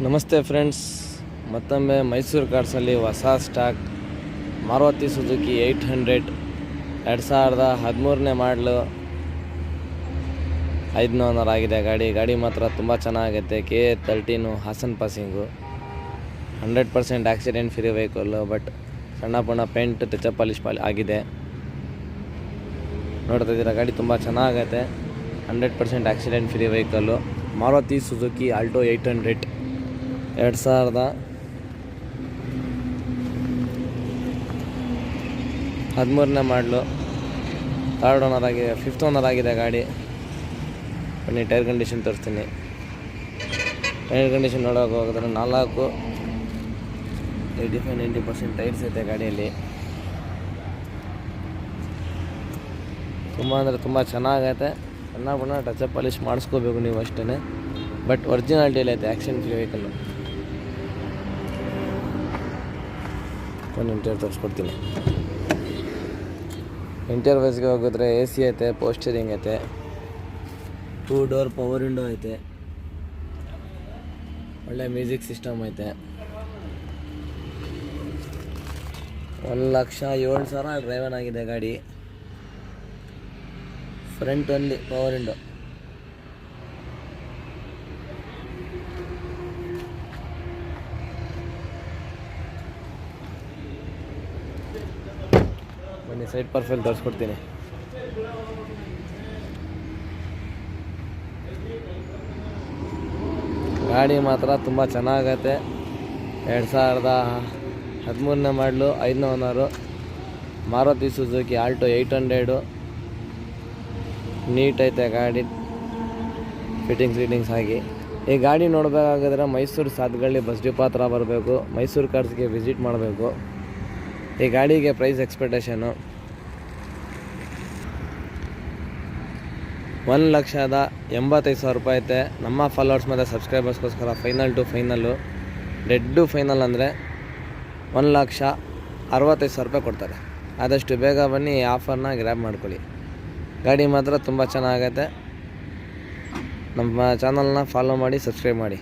ನಮಸ್ತೆ ಫ್ರೆಂಡ್ಸ್, ಮತ್ತೊಮ್ಮೆ ಮೈಸೂರು ಕಾರ್ಸಲ್ಲಿ ಹೊಸ ಸ್ಟಾಕ್ ಮಾರುತಿ ಸುಜುಕಿ 800 2013ನೇ ಮಾಡಲು 5 ಓನರ್ ಆಗಿದೆ. ಗಾಡಿ ಮಾತ್ರ ತುಂಬ ಚೆನ್ನಾಗೈತೆ. KA13 Hassan passing, 100% accident free vehicle. But ಸಣ್ಣ ಪುಣ್ಣ ಪೇಂಟ್ ಟಚಪ್ ಪಾಲಿಶ್ ಆಗಿದೆ. ನೋಡ್ತಾ ಇದ್ದೀರಾ, ಗಾಡಿ ತುಂಬ ಚೆನ್ನಾಗೈತೆ. 100% accident free vehicle. Maruti Suzuki Alto 800 2013ನೇ ಮಾಡಲು. 3rd ಓನರ್ ಆಗಿದೆ, 5th ಓನರ್ ಆಗಿದೆ ಗಾಡಿ. ಬನ್ನಿ ಟೈರ್ ಕಂಡೀಷನ್ ತೋರಿಸ್ತೀನಿ. ಟೈರ್ ಕಂಡೀಷನ್ ನೋಡೋಕೆ ಹೋಗಿದ್ರೆ 85-90% ಟೈರ್ಸ್ ಐತೆ ಗಾಡಿಯಲ್ಲಿ. ತುಂಬ ಅಂದರೆ ತುಂಬ ಚೆನ್ನಾಗೈತೆ. ಸಣ್ಣ ಪುಣ್ಣ ಟಚಪ್ ಪಾಲಿಶ್ ಮಾಡಿಸ್ಕೋಬೇಕು ನೀವು ಅಷ್ಟೇ. ಬಟ್ ಒರಿಜಿನಾಲಿಟಿಯಲ್ಲಿ ಐತೆ, ಆ್ಯಕ್ಷನ್ ಫ್ರೀ ವೆಹಿಕಲ್ಲು. ಒಂದು ಇಂಟೀರಿಯರ್ ತೋರಿಸ್ಕೊಡ್ತೀನಿ. ಇಂಟೀರಿಯರ್ ವೈಸ್ಗೆ ಹೋಗಿದ್ರೆ AC ಐತೆ, ಪೋಸ್ಟರಿಂಗ್ ಐತೆ, 2 ಡೋರ್ ಪವರ್ ವಿಂಡೋ ಐತೆ, ಒಳ್ಳೆ ಮ್ಯೂಸಿಕ್ ಸಿಸ್ಟಮ್ ಐತೆ. 1,07,000 ಡ್ರೈವನ್ ಆಗಿದೆ ಗಾಡಿ. Front only power window. ಬನ್ನಿ ಸೈಡ್ ಪರ್ಫೆಲ್ ತೋರಿಸ್ಕೊಡ್ತೀನಿ. ಗಾಡಿ ಮಾತ್ರ ತುಂಬ ಚೆನ್ನಾಗೈತೆ. 2013ನೇ ಮಾಡಲು, 5ನೇ owner, Maruti Suzuki Alto 800. Neat ಐತೆ ಗಾಡಿ, ಫಿಟ್ಟಿಂಗ್ಸ್ ಆಗಿ. ಈ ಗಾಡಿ ನೋಡಬೇಕಾಗಿದ್ರೆ ಮೈಸೂರು ಸಾತ್ಗಳ್ಳಿ ಬಸ್ ಡಿಪೋ ಹತ್ರ ಬರಬೇಕು. ಮೈಸೂರು ಕಾರ್ಸ್ಗೆ ವಿಸಿಟ್ ಮಾಡಬೇಕು. ಈ ಗಾಡಿಗೆ ಪ್ರೈಸ್ ಎಕ್ಸ್ಪೆಕ್ಟೇಷನು 1,85,000 ರೂಪಾಯಿ ಐತೆ. ನಮ್ಮ ಫಾಲೋವರ್ಸ್ ಮತ್ತು ಸಬ್ಸ್ಕ್ರೈಬರ್ಸ್ಗೋಸ್ಕರ final to final, dead final ಅಂದರೆ 1,65,000 ರೂಪಾಯಿ ಕೊಡ್ತಾರೆ. ಆದಷ್ಟು ಬೇಗ ಬನ್ನಿ, ಈ ಆಫರ್ನ ಗ್ರ್ಯಾಬ್ ಮಾಡ್ಕೊಳ್ಳಿ. ಗಾಡಿ ಮಾತ್ರ ತುಂಬ ಚೆನ್ನಾಗೈತೆ. ನಮ್ಮ ಚಾನಲ್ನ ಫಾಲೋ ಮಾಡಿ, ಸಬ್ಸ್ಕ್ರೈಬ್ ಮಾಡಿ.